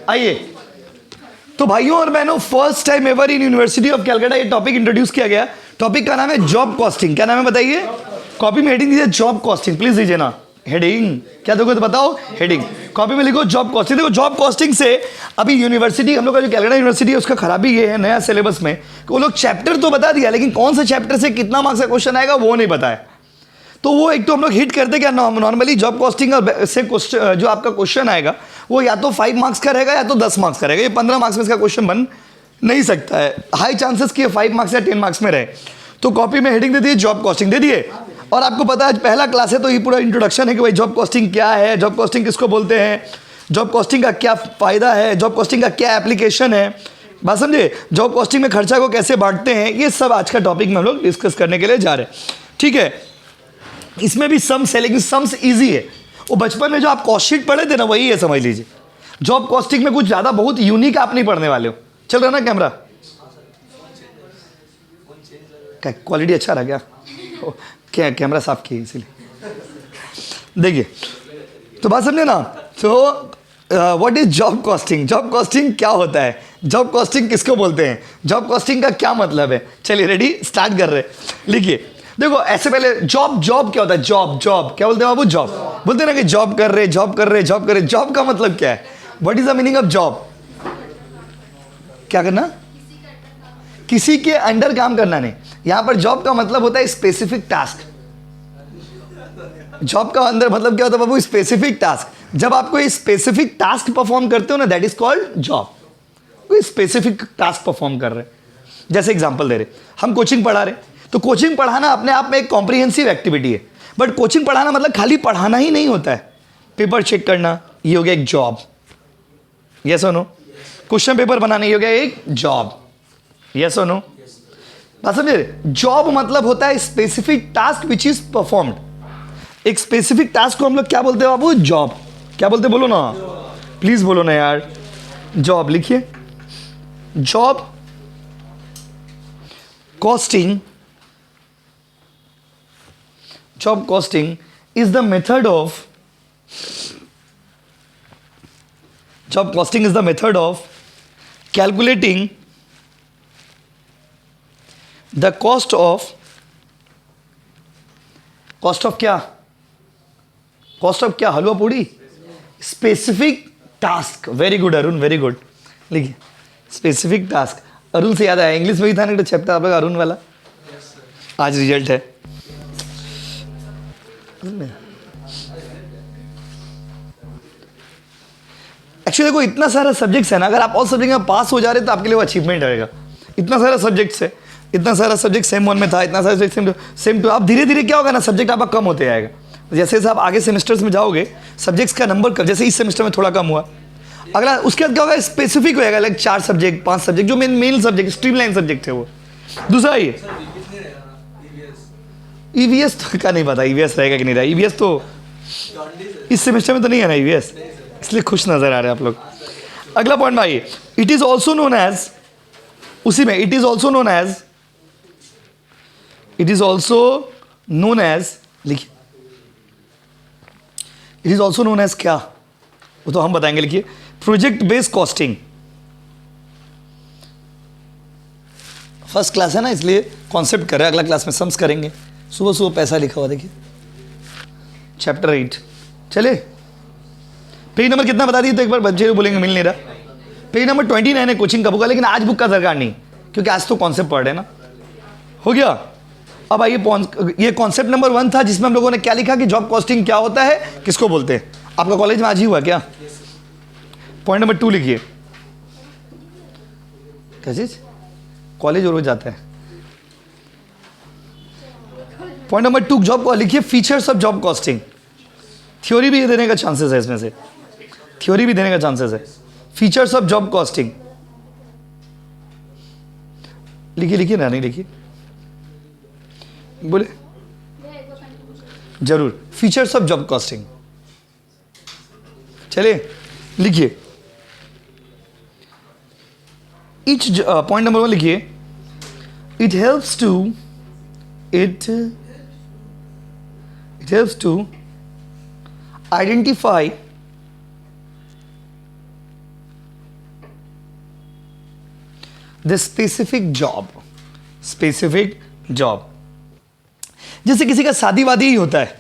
आइए, तो भाइयों और बहनों, first time ever in university of Calcutta ये टॉपिक इंट्रोड्यूस किया गया। टॉपिक का नाम है जॉब कॉस्टिंग। क्या नाम है बताइए? कॉपी में हेडिंग दीजिए जॉब कॉस्टिंग, प्लीज दीजिए ना हेडिंग। क्या देखो तो बताओ, हेडिंग कॉपी में लिखो जॉब कॉस्टिंग। देखो जॉब कॉस्टिंग से अभी यूनिवर्सिटी, हम लोग का जो कैलकाटा यूनिवर्सिटी है उसका खराबी ये है नया सिलेबस में कि वो लोग चैप्टर तो बता दिया, लेकिन कौन से चैप्टर से कितना मार्क्स का क्वेश्चन आएगा वो नहीं बताया। तो वो एक तो हम लोग हिट करते क्या, नॉर्मली जॉब कॉस्टिंग से क्वेश्चन जो आपका क्वेश्चन आएगा वो या तो 5 मार्क्स का रहेगा या तो 10 मार्क्स का रहेगा। ये 15 मार्क्स में इसका क्वेश्चन बन नहीं सकता है, हाई चांसेस कि 5 मार्क्स या 10 मार्क्स में रहे। तो कॉपी में हेडिंग दे दिए जॉब कॉस्टिंग, दे दिए। और आपको पता है आज पहला क्लास है तो ये पूरा इंट्रोडक्शन है कि भाई जॉब कॉस्टिंग क्या है, जॉब कॉस्टिंग किसको बोलते हैं, जॉब कॉस्टिंग का क्या फायदा है, जॉब कॉस्टिंग का क्या एप्लीकेशन है, बात समझे, जॉब कॉस्टिंग में खर्चा को कैसे बांटते हैं, ये सब आज का टॉपिक में हम लोग डिस्कस करने के लिए जा रहे हैं। ठीक है, इसमें भी सम्स है लेकिन सम्स इजी है। वो बचपन में जो आप कॉस्ट शीट पढ़े थे ना वही है, समझ लीजिए। जॉब कॉस्टिंग में कुछ ज़्यादा बहुत यूनिक आप नहीं पढ़ने वाले हो। चल रहा ना कैमरा? क्या क्वालिटी अच्छा रहा क्या? क्या कैमरा साफ किए इसीलिए। देखिए, तो बात समझे ना। तो what is job costing? Job costing क्या होता है, जॉब कॉस्टिंग किसको बोलते हैं, जॉब कॉस्टिंग का क्या मतलब है? चलिए रेडी, स्टार्ट कर रहे हैं। लिखिए, देखो ऐसे पहले जॉब क्या होता है? जॉब क्या बोलते हैं बाबू? जॉब बोलते हैं ना कि जॉब कर रहे। जॉब का मतलब क्या है? What is the meaning of job? क्या करना? किसी के अंडर काम करना नहीं। यहां पर जॉब का मतलब होता है स्पेसिफिक टास्क। जॉब का अंदर मतलब क्या होता है बाबू? Specific task. जब आप कोई स्पेसिफिक टास्क परफॉर्म करते हो ना, दैट इज कॉल्ड जॉब। कोई स्पेसिफिक टास्क परफॉर्म कर रहे। जैसे एग्जांपल दे रहे, हम कोचिंग पढ़ा रहे, तो कोचिंग पढ़ाना अपने आप में एक कॉम्प्रिहेंसिव एक्टिविटी है। बट कोचिंग पढ़ाना मतलब खाली पढ़ाना ही नहीं होता है, पेपर चेक करना ये हो गया एक जॉब। यस और नो? क्वेश्चन पेपर बनाना ये हो गया एक जॉब। यस और नो? बात समझे? जॉब मतलब होता है specific task which is performed. एक स्पेसिफिक टास्क को हम लोग क्या बोलते हैं बाबू? जॉब। क्या बोलते? बोलो ना, प्लीज बोलो ना यार। जॉब लिखिए। Job costing, job costing is the method of calculating the cost of क्या? कॉस्ट ऑफ क्या? हलवा पूड़ी? Specific task. Very good Arun, very good. लिखिए स्पेसिफिक टास्क। अरुण से याद आया, इंग्लिश में भी था ना चैप्टर आप लोग अरुण वाला, आज रिजल्ट है। एक्चुअली देखो इतना सारा सब्जेक्ट्स है ना, अगर आप ऑल सब्जेक्ट में पास हो जा रहे तो आपके लिए वो अचीवमेंट रहेगा। इतना सारा सब्जेक्ट्स है, इतना सारा सब्जेक्ट सेम 1 में था, इतना सारा सब्जेक्ट सेम 2। आप धीरे धीरे क्या होगा ना, सब्जेक्ट आपका कम होते जाएगा। जैसे जैसे आप आगे सेमेस्टर्स में जाओगे सब्जेक्ट्स का नंबर, जैसे इस सेमेस्टर में थोड़ा कम हुआ, अगला उसके बाद क्या होगा, स्पेसिफिक होगा, लाइक 4 सब्जेक्ट 5 सब्जेक्ट जो मेन सब्जेक्ट स्ट्रीमलाइन सब्जेक्ट है वो। दूसरा ये ईवीएस का नहीं पता, ईवीएस रहेगा कि नहीं रहेगा। ईवीएस तो इस सेमेस्टर में तो नहीं है ना ईवीएस, इसलिए खुश नजर आ रहे हैं आप लोग। अगला पॉइंट भाई, it is also known as, उसी में it is also known as, लिखिए it is also known as क्या, वो तो हम बताएंगे। लिखिए project based costing. First class है ना इसलिए कॉन्सेप्ट कर रहे हैं, अगला क्लास में सम्स करेंगे। सुबह सुबह पैसा लिखा हुआ देखिए, चैप्टर 8। चले पेज नंबर कितना बता दिए तो एक बार बच्चे बोलेंगे मिल नहीं रहा। पेज नंबर 29 है कोचिंग का बुक का, लेकिन आज बुक का दरकार नहीं क्योंकि आज तो कॉन्सेप्ट पढ़ रहे हैं ना। हो गया? अब आइए, ये कॉन्सेप्ट नंबर 1 था जिसमें हम लोगों ने क्या लिखा कि जॉब कॉस्टिंग क्या होता है, किसको बोलते हैं। आपका कॉलेज में आज ही हुआ क्या? पॉइंट नंबर 2 लिखिए। क्या चीज? कॉलेज रोज जाता है। पॉइंट नंबर 2 जॉब को लिखिए, features of job costing. Theory भी देने का चांसेस है, इसमें से थ्योरी भी देने का चांसेस है। फीचर्स ऑफ जॉब कॉस्टिंग लिखिए ना, नहीं लिखिए, बोले जरूर। फीचर्स ऑफ जॉब कॉस्टिंग, चलिए लिखिए। पॉइंट नंबर 1 लिखिए, it helps to identify the specific job, specific job. जैसे किसी का शादी वादी ही होता है,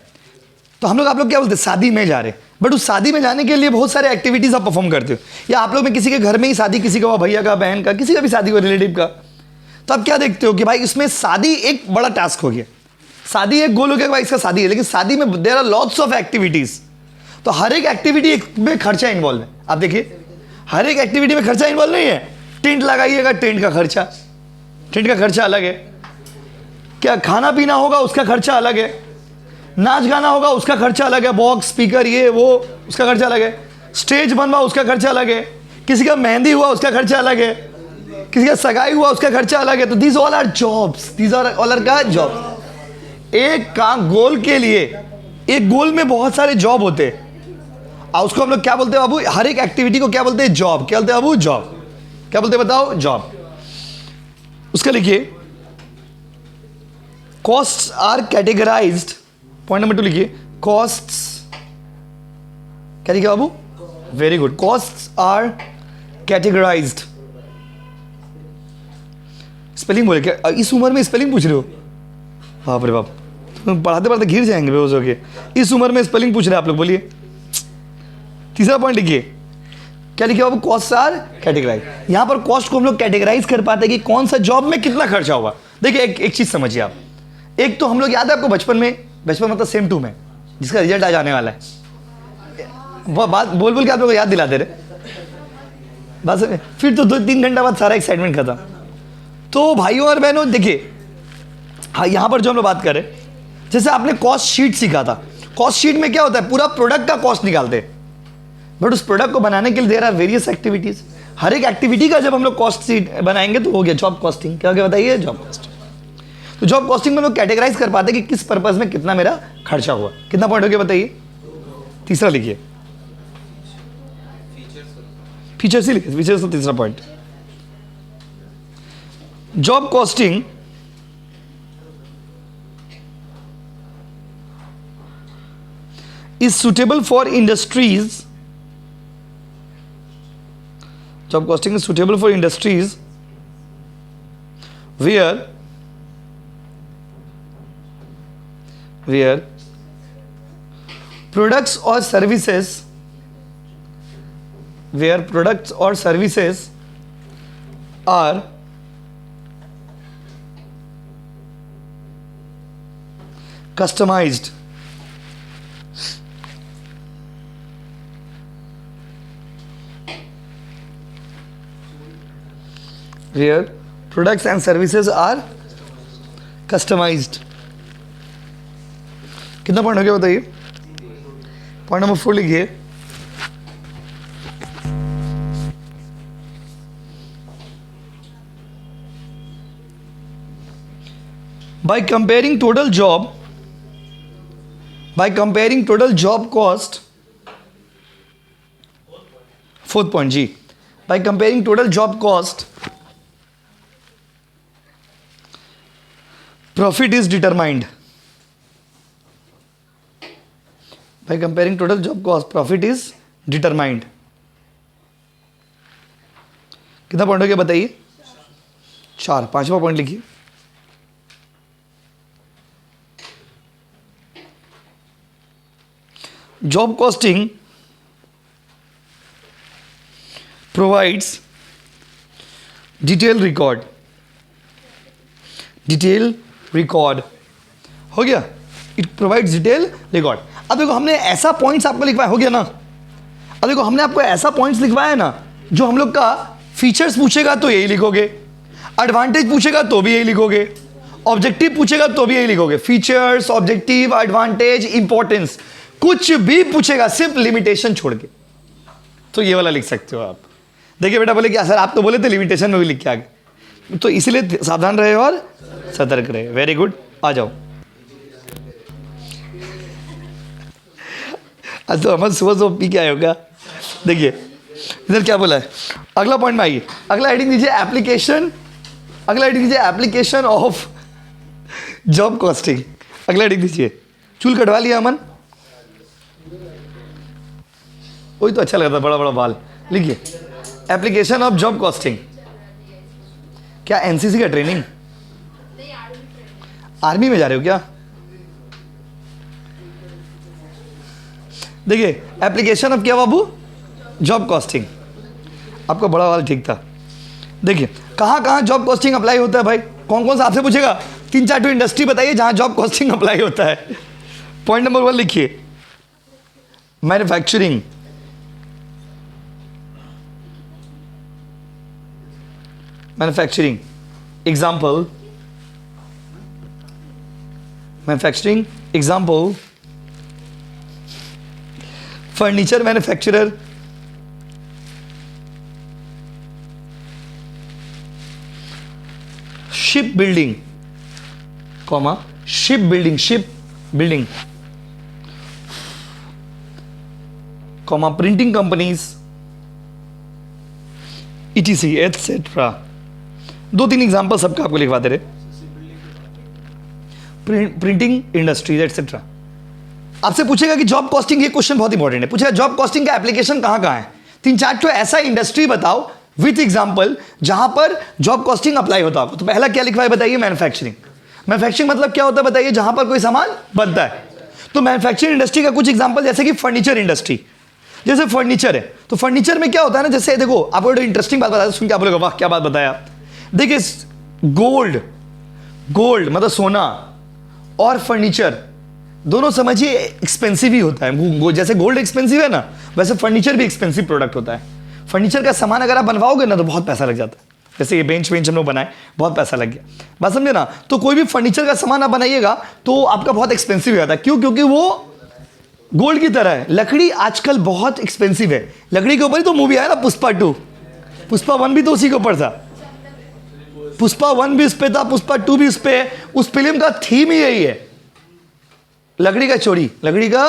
तो हम लोग, आप लोग क्या बोलते हैं, शादी में जा रहे हैं, बट उस शादी में जाने के लिए बहुत सारे एक्टिविटीज आप परफॉर्म करते हो, या आप लोग में किसी के घर में ही शादी, किसी का भैया का, बहन का, किसी का भी शादी हो, रिलेटिव का, तो आप क्या देखते हो कि भाई इसमें शादी एक बड़ा टास्क हो गया, शादी एक गोल हो गया भाई इसका शादी है, लेकिन शादी में there are lots of activities, तो हर एक एक्टिविटी में खर्चा इन्वॉल्व है। आप देखिए हर एक एक्टिविटी में खर्चा इन्वॉल्व नहीं है। टेंट लगाइएगा, टेंट का खर्चा, टेंट का खर्चा अलग है, क्या खाना पीना होगा उसका खर्चा अलग है, नाच गाना होगा उसका खर्चा अलग है, बॉक्स स्पीकर ये वो उसका खर्चा अलग है, स्टेज बनवा उसका खर्चा अलग है, किसी का मेहंदी हुआ उसका खर्चा अलग है, किसी का सगाई हुआ उसका खर्चा अलग है। तो these all are jobs, these are all are का जॉब। एक काम गोल के लिए, एक गोल में बहुत सारे जॉब होते हैं, और उसको हम लोग क्या बोलते हैं बाबू, हर एक एक्टिविटी को क्या बोलते हैं, जॉब। क्या बोलते हैं बाबू, जॉब। क्या बोलते हैं बताओ, जॉब। उसका लिखिए, costs are categorized, point number 2 लिखिए, कॉस्ट्स, क्या लिखिए बाबू, very good, costs are categorized. Spelling बोले क्या, इस उम्र में स्पेलिंग पूछ रहे हो, बाप रे बाप, तुम पढ़ाते पढ़ाते गिर जाएंगे बेहोश होके, इस उम्र में स्पेलिंग पूछ रहे हैं आप लोग, बोलिए। तीसरा पॉइंट लिखिए, क्या लिखिए बाबू, कॉस्ट आर कैटेगराइज। यहां पर कॉस्ट को हम लोग कैटेगराइज कर पाते हैं कि कौन सा जॉब में कितना खर्चा होगा। देखिए एक चीज समझिए आप, एक तो हम लोग याद है आपको बचपन में, बचपन मतलब सेम 2 में, जिसका रिजल्ट आ जाने वाला है, वो बात बोल बोल के आप लोग को याद दिलाते रहे, बस फिर तो 2-3 घंटा बाद सारा एक्साइटमेंट खत्म। तो भाइयों और बहनों देखिए, हाँ यहां पर जो हम लोग बात करें, जैसे आपने कॉस्ट शीट सीखा था, कॉस्ट शीट में क्या होता है, पूरा प्रोडक्ट का कॉस्ट निकालते हैं, बट उस प्रोडक्ट को बनाने के लिए देयर आर वेरियस एक्टिविटीज। हर एक एक्टिविटी का जब हम लोग कॉस्ट शीट बनाएंगे तो हो गया जॉब कॉस्टिंग। क्या हो गया बताइए, जॉब कॉस्टिंग। तो जॉब कॉस्टिंग में लोग कैटेगराइज कर पाते हैं कि किस पर्पज में कितना मेरा खर्चा हुआ। कितना पॉइंट हो गया बताइए, तीसरा लिखिए, फीचर्स ही लिखिए, फीचर्स का तीसरा point. Job costing is suitable for industries, job costing is suitable for industries where products or services are customized, where products and services are customized। कितना पॉइंट हो गया बताइए, पॉइंट नंबर 4 लिखिए, by comparing total job cost, 4th point जी, by comparing total job cost, profit is determined। By comparing total job cost, profit is determined। कितना point हो गया बताइए, 4। 5वां पॉइंट लिखिए, job costing provides detailed record। हो गया, इट प्रोवाइड्स डिटेल रिकॉर्ड। अब देखो हमने ऐसा पॉइंट्स आपको लिखवाया, हो गया ना। अब देखो हमने आपको ऐसा पॉइंट्स लिखवाया ना, जो हम लोग का फीचर्स पूछेगा तो यही लिखोगे, एडवांटेज पूछेगा तो भी यही लिखोगे, ऑब्जेक्टिव पूछेगा तो भी यही लिखोगे। फीचर्स, ऑब्जेक्टिव, एडवांटेज, इंपॉर्टेंस, कुछ भी पूछेगा सिर्फ लिमिटेशन छोड़ के, तो ये वाला लिख सकते हो आप। देखिए बेटा बोले क्या सर आप तो बोले थे लिमिटेशन में भी लिख के आगे, तो इसलिए सावधान रहे और सतर्क रहे। वेरी गुड, आ जाओ। आज तो हम सुबह पी के आए होगा। देखिए इधर क्या बोला है, अगला पॉइंट में आइए, अगला हेडिंग दीजिए एप्लीकेशन, अगला हेडिंग दीजिए एप्लीकेशन ऑफ जॉब कॉस्टिंग। अगला हेडिंग दीजिए, चूल कटवा लिया अमन, वही तो अच्छा लगता, बड़ा बड़ा बाल। लिखिए एप्लीकेशन ऑफ जॉब कॉस्टिंग। क्या एनसीसी का ट्रेनिंग? आर्मी में जा रहे हो क्या? देखिए एप्लीकेशन ऑफ क्या बाबू? Job costing. आपका बड़ा वाला ठीक था। देखिए कहाँ कहाँ जॉब कॉस्टिंग अप्लाई होता है भाई? कौन कौन सा आपसे पूछेगा? 3-4 इंडस्ट्री बताइए जहाँ जॉब कॉस्टिंग अप्लाई होता है। पॉइंट नंबर 1 लिखिए, manufacturing, manufacturing example, manufacturing example furniture manufacturer, ship building, comma ship building, comma printing companies, ETC etcetera. 2-3 example सबका आपको लिखवा दे रहे। Printing industries etcetera. आपसे पूछेगा कि जॉब कॉस्टिंग, ये क्वेश्चन बहुत इंपॉर्टेंट है, पूछेगा जॉब कॉस्टिंग का एप्लीकेशन कहां कहां है? 3-4 तो ऐसा इंडस्ट्री बताओ विथ एग्जांपल जहां पर जॉब कॉस्टिंग अप्लाई होता है। तो पहला क्या लिखवा है बताइए? मैन्युफैक्चरिंग। मैन्युफैक्चरिंग मतलब क्या होता है बताइए? जहां पर कोई सामान बनता है। तो मैन्युफैक्चरिंग इंडस्ट्री का कुछ एग्जांपल जैसे कि फर्नीचर इंडस्ट्री, जैसे फर्नीचर है तो फर्नीचर में क्या होता है ना, जैसे देखो आपको इंटरेस्टिंग बात बताया, सुन के आप बोलोगे वाह क्या बात बताया। देखिए गोल्ड मतलब सोना और फर्नीचर दोनों समझिए एक्सपेंसिव ही होता है। जैसे गोल्ड एक्सपेंसिव है ना, वैसे फर्नीचर भी एक्सपेंसिव प्रोडक्ट होता है। फर्नीचर का सामान अगर आप बनवाओगे ना तो बहुत पैसा लग जाता है। जैसे ये बेंच हम लोग बनाए, बहुत पैसा लग गया, बात समझे ना। तो कोई भी फर्नीचर का सामान आप बनाइएगा तो आपका बहुत एक्सपेंसिव हो जाता है। क्यों? क्योंकि वो गोल्ड की तरह है। लकड़ी आजकल बहुत एक्सपेंसिव है। लकड़ी के ऊपर ही तो मूवी आया ना पुष्पा 2, पुष्पा 1 भी तो उसी के ऊपर था। पुष्पा 1 भी उस पे था, पुष्पा 2 भी उस पे है। उस फिल्म का थीम ही यही है, लकड़ी का चोरी, लकड़ी का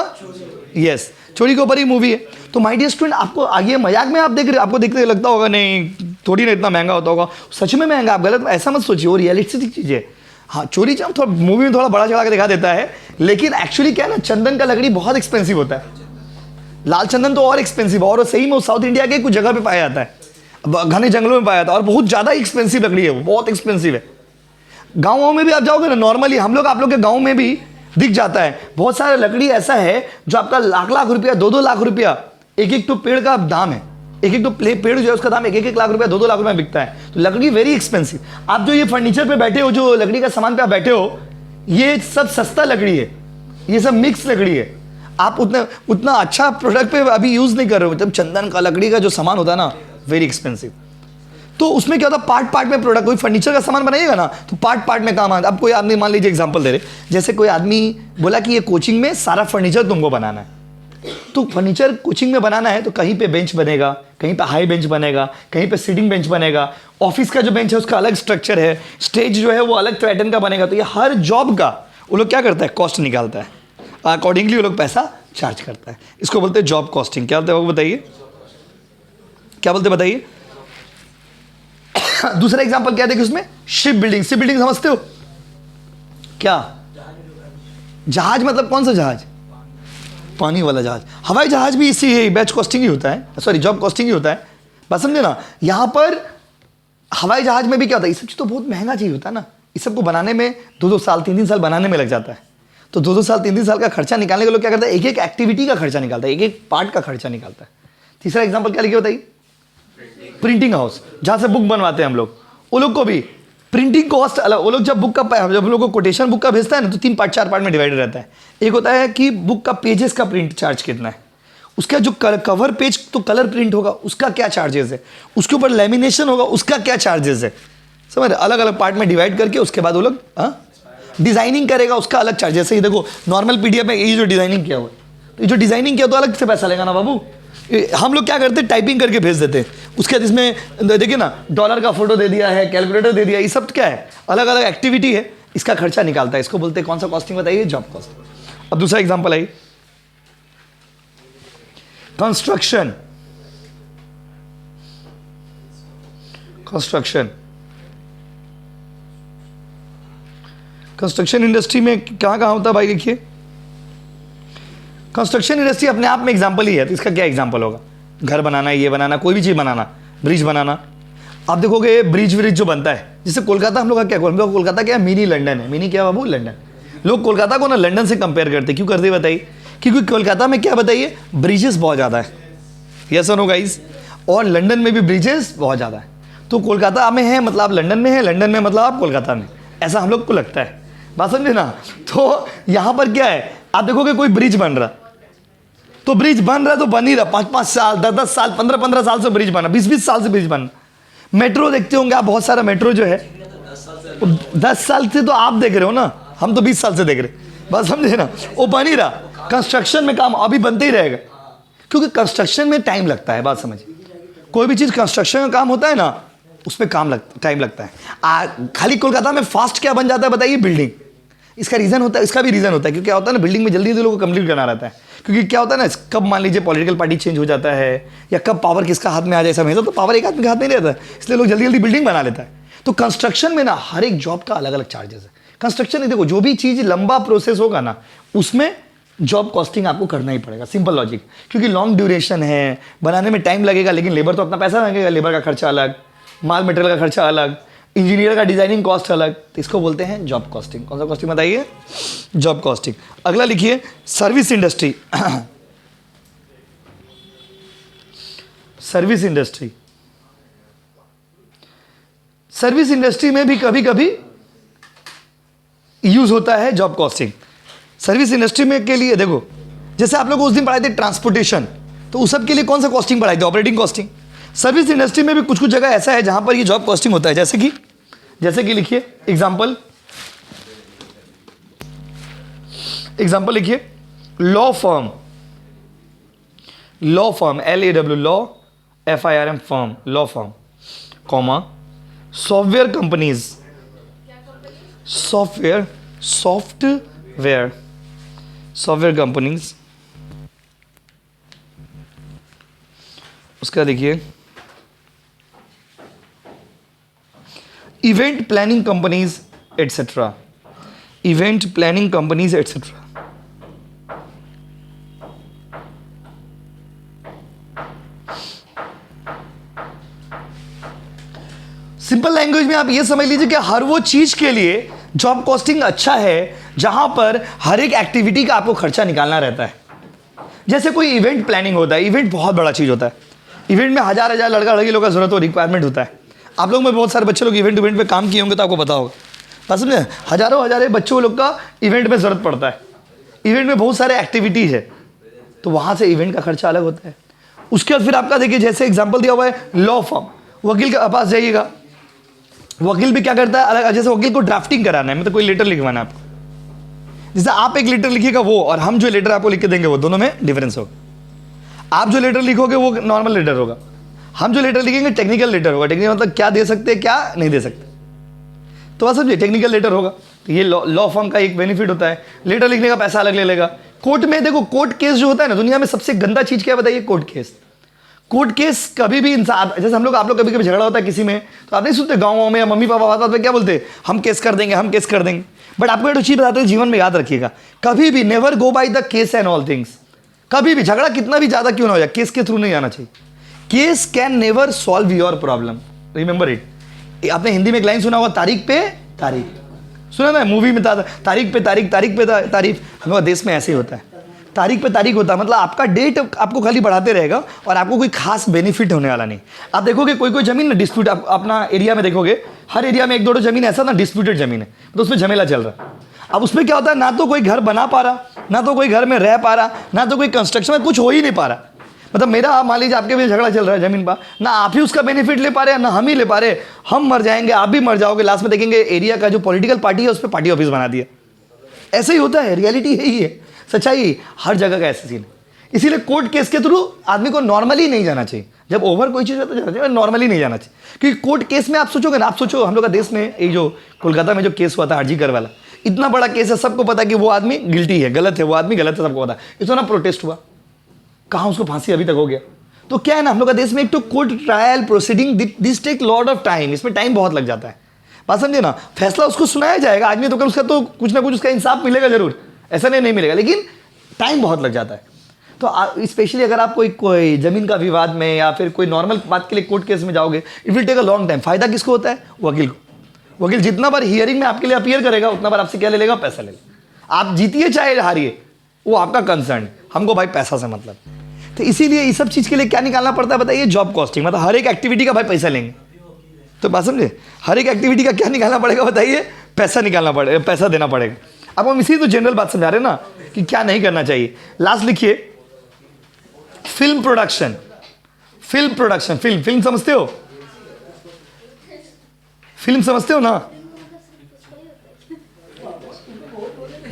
यस चोरी के ऊपर ही मूवी है। तो माय डियर स्टूडेंट, आपको आगे मजाक में आप देख रहे, आपको देखते लगता होगा नहीं थोड़ी ना इतना महंगा होता होगा, सच में महंगा। आप गलत ऐसा मत सोचिए, वो रियलिस्टिक चीज़ है। हाँ चोरी चाम थोड़ा मूवी में थोड़ा बड़ा चढ़ा के दिखा देता है, लेकिन एक्चुअली क्या है ना, चंदन का लकड़ी बहुत एक्सपेंसिव होता है। लाल चंदन तो और एक्सपेंसिव, और सही में साउथ इंडिया के कुछ जगह पे पाया जाता है, घने जंगलों में पाया जाता है, और बहुत ज़्यादा एक्सपेंसिव लकड़ी है वो, बहुत एक्सपेंसिव है। गाँवों में भी आप जाओगे ना, नॉर्मली हम लोग आप लोग के गाँव में भी दिख जाता है। बहुत सारा लकड़ी ऐसा है जो आपका लाख रुपया, 2-2 लाख रुपया एक तो पेड़ का दाम है। एक तो पेड़ जो है उसका दाम 1-1 लाख रुपया, 2-2 लाख रुपया बिकता है। तो लकड़ी वेरी एक्सपेंसिव। आप जो ये फर्नीचर पे बैठे हो, जो लकड़ी का सामान पे आप बैठे हो, ये सब सस्ता लकड़ी है, ये सब मिक्स लकड़ी है। आप उतना अच्छा प्रोडक्ट पे अभी यूज नहीं कर रहे हो। मतलब चंदन का लकड़ी का जो सामान होता है ना, वेरी एक्सपेंसिव। तो उसमें क्या होता है, पार्ट में प्रोडक्ट, कोई फर्नीचर का सामान बनाइएगा ना तो पार्ट में काम आता है। अब कोई आदमी, मान लीजिए एग्जांपल दे रहे, जैसे कोई आदमी बोला कि ये कोचिंग में सारा फर्नीचर तुमको बनाना है। तो फर्नीचर कोचिंग में बनाना है तो कहीं पे बेंच बनेगा, कहीं पे हाई बेंच बनेगा, कहीं पे सीटिंग बेंच बनेगा, ऑफिस का जो बेंच है उसका अलग स्ट्रक्चर है, स्टेज जो है वो अलग पैटर्न का बनेगा। तो ये हर जॉब का वो लोग क्या करता है, कॉस्ट निकालता है, अकॉर्डिंगली वो लोग पैसा चार्ज करता है। इसको बोलते हैं जॉब कॉस्टिंग। क्या बोलते हैं वो बताइए, क्या बोलते बताइए। दूसरा एग्जांपल क्या देखिए उसमें, शिप बिल्डिंग। शिप बिल्डिंग समझते हो क्या? जहाज मतलब कौन सा जहाज? पानी वाला जहाज। हवाई जहाज भी इसी बैच कॉस्टिंग ही होता है, सॉरी जॉब कॉस्टिंग ही होता है, बस समझे ना। यहां पर हवाई जहाज में भी क्या होता है, ये सब चीज तो बहुत महंगा चीज होता है ना, इस सबको बनाने में 2-2 साल 3-3 साल बनाने में लग जाता है। तो 2-2 साल 3-3 साल का खर्चा निकालने के लोग क्या करता है, एक एक्टिविटी का खर्चा निकालता है, एक पार्ट का खर्चा निकालता है। तीसरा एग्जाम्पल क्या लिखे बताइए, प्रिंटिंग हाउस, जहां से बुक बनवाते हैं हम लोग, वो लोग को भी प्रिंटिंग कॉस्ट अलग। वो लोग जब बुक का, जब लोग को कोटेशन बुक का भेजता है ना, तो 3 पार्ट 4 पार्ट में डिवाइडेड रहता है। एक होता है कि बुक का पेजेस का प्रिंट चार्ज कितना है, उसका जो कवर पेज तो कलर प्रिंट होगा उसका क्या चार्जेस है, उसके ऊपर लेमिनेशन होगा उसका क्या चार्जेस है, समझ, अलग अलग पार्ट में डिवाइड करके उसके बाद वो लोग डिजाइनिंग करेगा, उसका अलग चार्जेस है। ये देखो नॉर्मल पीडीएफ में ये जो डिजाइनिंग किया हुआ है, तो ये जो डिजाइनिंग किया तो अलग से पैसा लेगा ना बाबू। हम लोग क्या करते हैं, टाइपिंग करके भेज देते हैं, उसके बाद इसमें देखिए ना डॉलर का फोटो दे दिया है, कैलकुलेटर दे दिया, ये सब क्या है, अलग अलग एक्टिविटी है, इसका खर्चा निकालता है। इसको बोलते हैं कौन सा कॉस्टिंग बताइए, जॉब कॉस्टिंग। अब दूसरा example I, construction. Construction industry में कहां कहां होता है भाई, देखिए कंस्ट्रक्शन इंडस्ट्री अपने आप में एग्जाम्पल ही है। तो इसका क्या एग्जाम्पल होगा, घर बनाना, ये बनाना, कोई भी चीज़ बनाना, ब्रिज बनाना। आप देखोगे ब्रिज व्रिज जो बनता है, जैसे कोलकाता हम लोग का क्या, हम लोग कोलकाता क्या मिनी लंदन है। मिनी क्या बाबू? लंदन। लोग कोलकाता को ना लंदन से कंपेयर करते, क्यों करते बताइए? क्योंकि कोलकाता में क्या बताइए, ब्रिजेस बहुत ज़्यादा है। यस और नो गाइस? और लंदन में भी ब्रिजेस बहुत ज़्यादा है। तो कोलकाता में है मतलब आप लंदन में है, लंदन में मतलब आप कोलकाता में, ऐसा हम लोग को लगता है। बात समझे ना? तो यहाँ पर क्या है, आप देखोगे कोई ब्रिज बन रहा, तो ब्रिज बन रहा तो बन ही रहा, 5-5 साल, 10-10 साल, 15-15 साल से ब्रिज बना, 20-20 साल से ब्रिज बना। मेट्रो देखते होंगे आप, बहुत सारा मेट्रो जो है 10 साल से तो आप देख रहे हो ना, हम तो 20 साल से देख रहे। बस समझे ना? वो बन ही रहा। कंस्ट्रक्शन में काम अभी बनते ही रहेगा, क्योंकि कंस्ट्रक्शन में टाइम लगता है। बात समझिए, कोई भी चीज़ कंस्ट्रक्शन का काम होता है ना, उसमें टाइम लगता है। खाली कोलकाता में फास्ट क्या बन जाता है बताइए? बिल्डिंग। इसका रीज़न होता है, इसका भी रीज़न होता है, क्योंकि क्या होता है ना, बिल्डिंग में जल्दी जल्दी लोगों को कंप्लीट करना रहता है। क्योंकि क्या होता है ना, कब मान लीजिए पॉलिटिकल पार्टी चेंज हो जाता है, या कब पावर किसका हाथ में आ जाए, ऐसा हमेशा तो पावर एक आदमी के हाथ में नहीं रहता है, इसलिए लोग जल्दी जल्दी बिल्डिंग बना लेता है। तो कंस्ट्रक्शन में ना हर एक जॉब का अलग अलग चार्जेस है। कंस्ट्रक्शन देखो, जो भी चीज़ लंबा प्रोसेस होगा ना, उसमें जॉब कॉस्टिंग आपको करना ही पड़ेगा। सिंपल लॉजिक, क्योंकि लॉन्ग ड्यूरेशन है, बनाने में टाइम लगेगा, लेकिन लेबर तो अपना पैसा लगेगा, लेबर का खर्चा अलग, माल मटेरियल का खर्चा अलग, इंजीनियर का डिजाइनिंग कॉस्ट अलग। तो इसको बोलते हैं जॉब कॉस्टिंग। कौन सा कॉस्टिंग बताइए? Job costing. अगला लिखिए, service industry. Service industry, service industry में भी कभी कभी यूज होता है जॉब कॉस्टिंग। सर्विस इंडस्ट्री में के लिए देखो, जैसे आप लोग उस दिन पढ़ाए थे ट्रांसपोर्टेशन, तो उस सब के लिए कौन सा कॉस्टिंग पढ़ाए थे? Operating costing. सर्विस इंडस्ट्री में भी कुछ कुछ जगह ऐसा है जहां पर ये जॉब कॉस्टिंग होता है। जैसे कि लिखिए एग्जांपल लिखिए, law firm, LAW, law, FIRM firm, law firm, comma, software companies, software companies. उसका देखिए, event planning companies etcetera, simple language में आप ये समझ लीजिए कि हर वो चीज के लिए जॉब कॉस्टिंग अच्छा है जहां पर हर एक एक्टिविटी का आपको खर्चा निकालना रहता है। जैसे कोई इवेंट प्लानिंग होता है, इवेंट बहुत बड़ा चीज होता है, इवेंट में हजार लड़का लड़की लोग का जरूरत हो, रिक्वायरमेंट होता है। आप लोग में बहुत सारे बच्चे लोग इवेंट पे काम किए होंगे तो आपको पता होगा। बात समझे? हजारों बच्चों लोग का इवेंट में जरूरत पड़ता है, इवेंट में बहुत सारे एक्टिविटीज है, तो वहां से इवेंट का खर्चा अलग होता है। उसके बाद फिर आपका देखिए, जैसे एग्जाम्पल दिया हुआ है लॉ फर्म, वकील के पास जाइएगा, वकील भी क्या करता है अलग। जैसे वकील को ड्राफ्टिंग कराना है, मतलब कोई लेटर लिखवाना है आपको, जैसे आप एक लेटर लिखिएगा वो, और हम जो लेटर आपको लिख के देंगे वो, दोनों में डिफरेंस होगा। आप जो लेटर लिखोगे वो नॉर्मल लेटर होगा, हम जो लेटर लिखेंगे टेक्निकल लेटर होगा। टेक्निकल मतलब क्या दे सकते हैं, क्या नहीं दे सकते, तो बस समझिए टेक्निकल लेटर होगा। तो ये लॉ फर्म का एक बेनिफिट होता है, लेटर लिखने का पैसा अलग ले लेगा। कोर्ट में देखो, कोर्ट केस जो होता है ना, दुनिया में सबसे गंदा चीज क्या बताइए? Court case. कोर्ट केस कभी भी इंसान, जैसे हम लोग कभी कभी झगड़ा होता है किसी में, तो आप नहीं सुनते गाँव में या मम्मी पापा बात में क्या बोलते? हम केस कर देंगे। बट आपको एक चीज बताते हैं, जीवन में याद रखिएगा, कभी भी never go by the case and all things. कभी भी झगड़ा कितना भी ज्यादा क्यों ना हो जाए, केस के थ्रू नहीं आना चाहिए। Case can never solve your problem, remember it. आपने हिंदी में एक लाइन सुना होगा, तारीख पे तारीख, सुना ना मूवी में तारीख पे तारीख। हमारे देश में ऐसे ही होता है, तारीख पे तारीख होता है, मतलब आपका डेट आपको खाली बढ़ाते रहेगा और आपको कोई खास बेनिफिट होने वाला नहीं। आप देखोगे कोई जमीन ना डिस्प्यूट, आप अपना एरिया में देखोगे, हर एरिया में एक दो जमीन ऐसा ना डिस्प्यूटेड जमीन है, तो उसमें झमेला चल रहा है। अब उसमें क्या होता है, ना तो कोई घर बना पा रहा, ना तो कोई घर में रह पा रहा, ना तो कोई कंस्ट्रक्शन में कुछ हो ही नहीं पा रहा। मतलब मेरा मान लीजिए आपके भी झगड़ा चल रहा है जमीन पर, ना आप ही उसका बेनिफिट ले पा रहे हैं, ना हम ही ले पा रहे, हम मर जाएंगे, आप भी मर जाओगे, लास्ट में देखेंगे एरिया का जो पॉलिटिकल पार्टी है उस पर पार्टी ऑफिस बना दिया। ऐसे ही होता है, रियलिटी यही है, सच्चाई हर जगह का ऐसा सीन है। इसीलिए कोर्ट केस के थ्रू आदमी को नॉर्मली नहीं जाना चाहिए। जब ओवर कोई चीज़ है तो जाना चाहिए, नॉर्मली नहीं जाना चाहिए। क्योंकि कोर्ट केस में आप सोचोगे ना, आप सोचो हम लोग का देश में ये जो कोलकाता में जो केस हुआ था आरजीकर वाला, इतना बड़ा केस है, सबको पता कि वो आदमी गिल्टी है, गलत है, वो आदमी गलत है, सबको पता। इतना प्रोटेस्ट हुआ, कहाँ उसको फांसी अभी तक हो गया। तो क्या है ना, हम लोग का देश में एक तो court trial proceeding this take lot of time, इसमें टाइम बहुत लग जाता है। बात समझे ना, फैसला उसको सुनाया जाएगा, आदमी तो कर उसका तो कुछ ना कुछ उसका इंसाफ मिलेगा जरूर, ऐसा नहीं मिलेगा, लेकिन टाइम बहुत लग जाता है। तो स्पेशली अगर आप कोई ज़मीन का विवाद में या फिर कोई नॉर्मल बात के लिए कोर्ट केस में जाओगे, it will take a long time. फायदा किसको होता है? वकील को। वकील जितना बार हियरिंग में आपके लिए अपीयर करेगा उतना बार आपसे क्या ले लेगा? पैसा ले लेगा। आप जीतिए चाहे हारिए, वो आपका कंसर्न, हमको भाई पैसा से मतलब। तो इसीलिए इस सब चीज़ के लिए क्या निकालना पड़ता है बताइए? Job costing. मतलब हर एक एक्टिविटी का भाई पैसा लेंगे, तो बात समझे? हर एक एक्टिविटी का क्या निकालना पड़ेगा बताइए? पैसा निकालना पड़ेगा, पैसा देना पड़ेगा। अब हम इसी तो जनरल बात समझा रहे हैं ना कि क्या नहीं करना चाहिए। लास्ट लिखिए, film production. Film production, film समझते हो? फिल्म समझते हो ना?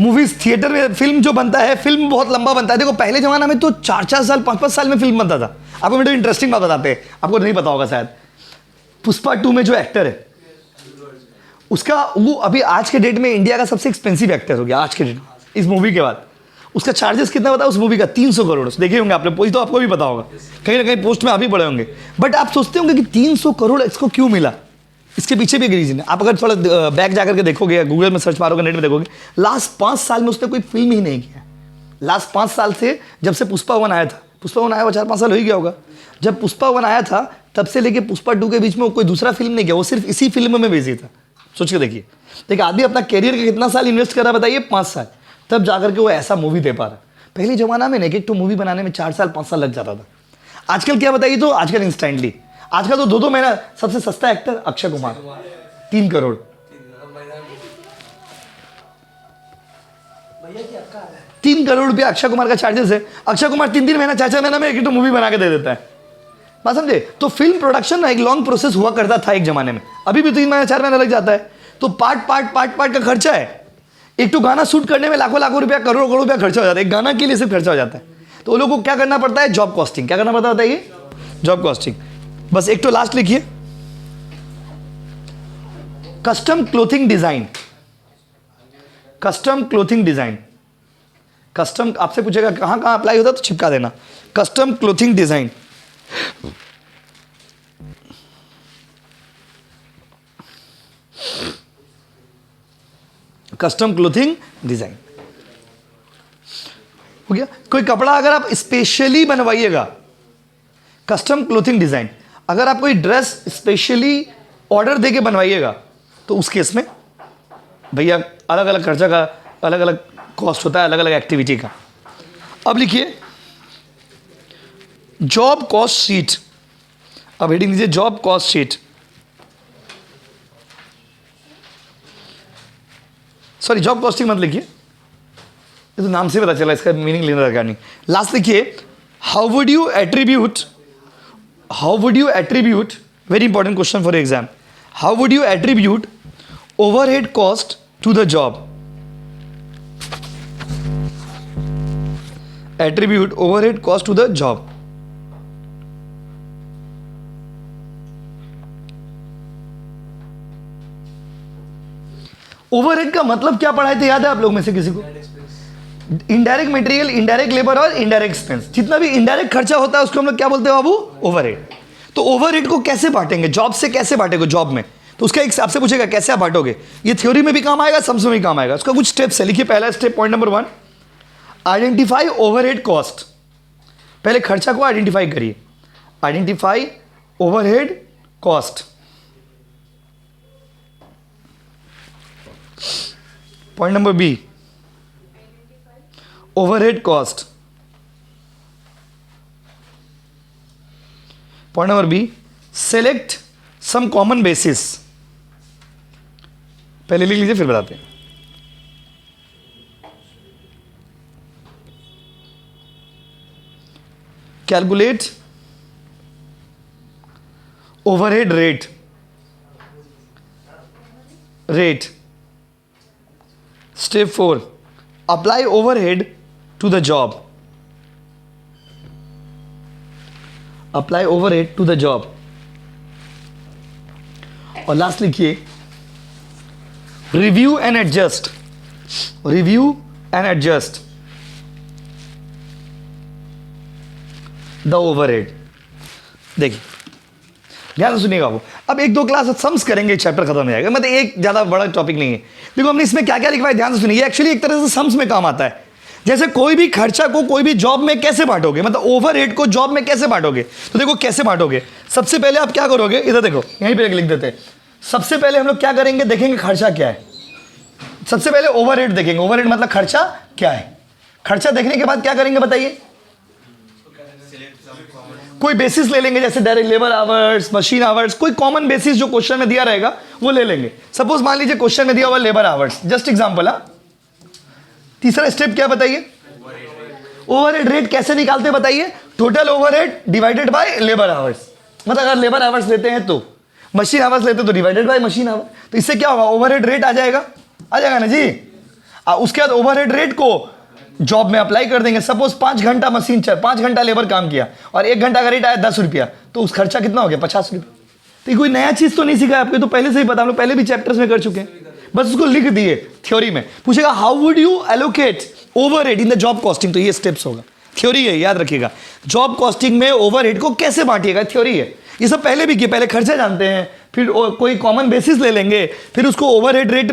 मूवीज थिएटर में फिल्म जो बनता है, फिल्म बहुत लंबा बनता है। देखो पहले जमाना में तो 4-4 साल 5-5 साल में फिल्म बनता था। आपको मेरे इंटरेस्टिंग बात बताते हैं, आपको नहीं पता होगा शायद। पुष्पा 2 में जो एक्टर है उसका, वो अभी आज के डेट में इंडिया का सबसे एक्सपेंसिव एक्टर हो गया आज के डेट में, इस मूवी के बाद। उसका चार्जेस कितना पता है उस मूवी का? 300 करोड़। देखे होंगे आपने पोस्ट, तो आपको भी पता होगा, कहीं ना कहीं पोस्ट में आप भी पढ़े होंगे। बट आप सोचते होंगे कि 300 करोड़ इसको क्यों मिला? इसके पीछे भी एक रीजन है। आप अगर थोड़ा बैक जाकर के देखोगे, गूगल में सर्च मारोगे, नेट में देखोगे, लास्ट 5 साल में उसने कोई फिल्म ही नहीं किया। लास्ट 5 साल से, जब से पुष्पा 1 आया था, पुष्पा 1 आया हुआ 4-5 साल हो ही गया होगा। जब पुष्पा 1 आया था तब से लेके पुष्पा 2 के बीच में वो कोई दूसरा फिल्म नहीं किया, वो सिर्फ इसी फिल्म में बिजी था। सोच के देखिए, आदमी अपना कैरियर का कितना साल इन्वेस्ट कर रहा है बताइए? 5 साल, तब जाकर के वो ऐसा मूवी दे पा रहा है। पहले जमाना में एक तो मूवी बनाने में 4 साल 5 साल लग जाता था। आजकल क्या बताइए? तो आजकल इंस्टेंटली, आजकल तो 2-2 महीना। सबसे सस्ता एक्टर अक्षय कुमार, 3 करोड़। 3 करोड़ रुपया अक्षय कुमार का चार्जेस है। अक्षय कुमार 3-3 महीना 4-4 महीना में एक तो मूवी बना के दे देता है। बात समझे? तो फिल्म प्रोडक्शन ना एक लॉन्ग प्रोसेस हुआ करता था एक जमाने में, अभी भी 3 महीना 4 महीना लग जाता है। तो पार्ट का खर्चा है। एक तो गाना शूट करने में लाखों रुपया, करोड़ों रुपया खर्चा हो जाता है, एक गाना के लिए सिर्फ खर्चा हो जाता है। तो वो लोगों को क्या करना पड़ता है? Job costing. क्या करना पड़ता है बताइए? Job costing. बस एक तो लास्ट लिखिए, custom clothing design. Custom clothing design, custom आपसे पूछेगा कहां कहां अप्लाई होता है, तो चिपका देना custom clothing design. Custom clothing design हो गया। कोई कपड़ा अगर आप स्पेशली बनवाइएगा, कस्टम क्लोथिंग डिजाइन। अगर आप कोई ड्रेस स्पेशली ऑर्डर देके बनवाइएगा तो उस केस में भैया अलग अलग खर्चा का अलग अलग कॉस्ट होता है, अलग अलग एक्टिविटी का। अब लिखिए जॉब कॉस्ट शीट। अब हेडिंग दीजिए job cost sheet. Sorry, job costing मत लिखिए, ये तो नाम से पता चला, इसका मीनिंग लेना दरकार नहीं। लास्ट लिखिए how would you attribute, very important question for exam, how would you attribute overhead cost to the job? Attribute overhead cost to the job. Overhead का मतलब क्या पढ़ाए थे, याद है आप लोग में से किसी को? इनडायरेक्ट मटेरियल, इनडायरेक्ट लेबर और इनडायरेक्ट एक्सपेंस। जितना भी इनडायरेक्ट खर्चा होता है उसको हम लोग क्या बोलते हैं बाबू? ओवरहेड। तो ओवरहेड को कैसे बांटेंगे? जॉब से कैसे बांटेंगे जॉब में? तो उसका एक आपसे पूछेगा कैसे आप बांटोगे। ये थ्योरी में भी काम आएगा, सम्स में भी काम आएगा। उसका कुछ स्टेप्स है, लिखिए। पहला step, point number 1, identify overhead cost. पहले खर्चा को आइडेंटिफाई करिए, identify overhead cost. Point number B, overhead cost. Point number B, select some common basis. पहले लिख लीजिए फिर बताते हैं। Calculate overhead rate. Step 4, apply overhead to the job. Apply overhead to the job. और लास्ट लिखिए review and adjust. Review and adjust the overhead. देखिए ध्यान से सुनिएगा वो। अब 1-2 क्लास सम्स करेंगे, चैप्टर खत्म हो जाएगा। मतलब एक ज्यादा बड़ा टॉपिक नहीं है। देखो हमने इसमें क्या क्या लिखवाया, ध्यान से सुनिए। एक्चुअली एक तरह से सम्स में काम आता है। जैसे कोई भी खर्चा को कोई भी जॉब में कैसे बांटोगे, मतलब ओवरहेड को जॉब में कैसे बांटोगे, तो देखो कैसे बांटोगे। सबसे पहले आप क्या करोगे, इधर देखो, यहीं पे लिख देते हैं। सबसे पहले हम लोग क्या करेंगे, देखेंगे खर्चा क्या है। सबसे पहले ओवरहेड देखेंगे, ओवरहेड मतलब खर्चा क्या है। खर्चा देखने के बाद क्या करेंगे बताइए, कोई बेसिस ले लेंगे, जैसे direct labour hours, machine hours, कोई कॉमन बेसिस जो क्वेश्चन में दिया रहेगा वो ले लेंगे। सपोज मान लीजिए क्वेश्चन में दिया हुआ लेबर आवर्स, जस्ट एग्जांपल। तीसरा स्टेप क्या बताइए, ओवरहेड रेट कैसे निकालते बताइए, total overhead divided by labour hours. मतलब अगर लेबर आवर्स लेते हैं तो, मशीन आवर्स लेते हैं तो डिवाइडेड बाय मशीन आवर। तो इससे क्या होगा, ओवरहेड रेट आ जाएगा ना जी। उसके बाद ओवरहेड रेट को जॉब में अप्लाई कर देंगे। सपोज 5 घंटा मशीन चल, 5 घंटा लेबर काम किया और 1 घंटा का रेट आया 10 रुपया, तो उस खर्चा कितना हो गया, 50 रुपये। तो कोई नया चीज तो नहीं सीखा आपको, तो पहले से ही पता, हम लोग पहले भी चैप्टर्स में कर चुके हैं, बस उसको लिख दिए। थ्योरी में पूछेगा how would U allocate overhead in the job costing, तो ये स्टेप्स होगा। थ्योरी है, याद रखिएगा। जॉब कॉस्टिंग में ओवरहेड को कैसे बांटिएगा, थ्योरी है। ये सब पहले भी किए, पहले खर्चे जानते हैं, फिर कोई कॉमन बेसिस ले लेंगे, फिर उसको ओवरहेड रेट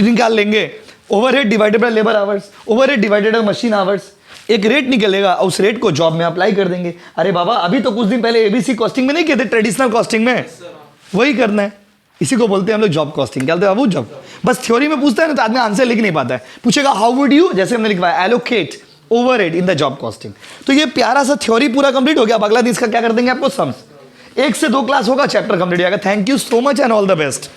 निकाल लेंगे, overhead divided by labour hours, overhead divided by machine hours, एक रेट निकलेगा, उस रेट को जॉब में अप्लाई कर देंगे। अरे बाबा, अभी तो कुछ दिन पहले एबीसी कॉस्टिंग में नहीं किए थे, ट्रेडिशनल कॉस्टिंग में वही करना है। इसी को बोलते हैं हम लोग जॉब कॉस्टिंग। क्या बोलते हैं बाबू, जॉब। बस थ्योरी में पूछता है ना तो आदमी आंसर लिख नहीं पाता है। पूछेगा हाउ वुड यू, जैसे हमने लिखवाया, allocate overhead in the job costing. तो ये प्यारा सा थ्योरी पूरा कंप्लीट हो गया। अब अगला दिन इसका क्या कर देंगे आपको, सम्स। 1 से 2 क्लास होगा, चैप्टर कंप्लीट हो जाएगा। Thank you so much and all the best.